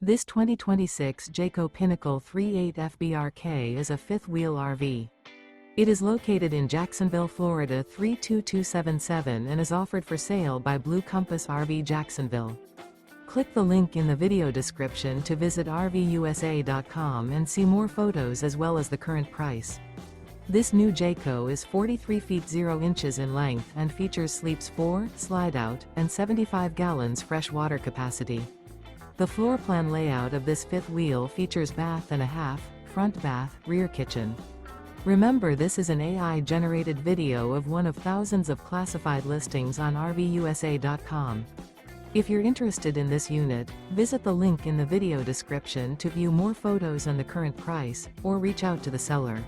This 2026 Jayco Pinnacle 38 FBRK is a fifth-wheel RV. It is located in Jacksonville, Florida 32277 and is offered for sale by Blue Compass RV Jacksonville. Click the link in the video description to visit RVUSA.com and see more photos as well as the current price. This new Jayco is 43 feet 0 inches in length and features sleeps 4, slide-out, and 75 gallons fresh water capacity. The floor plan layout of this fifth wheel features bath and a half, front bath, rear kitchen. Remember, this is an AI-generated video of one of thousands of classified listings on RVUSA.com. If you're interested in this unit, visit the link in the video description to view more photos and the current price, or reach out to the seller.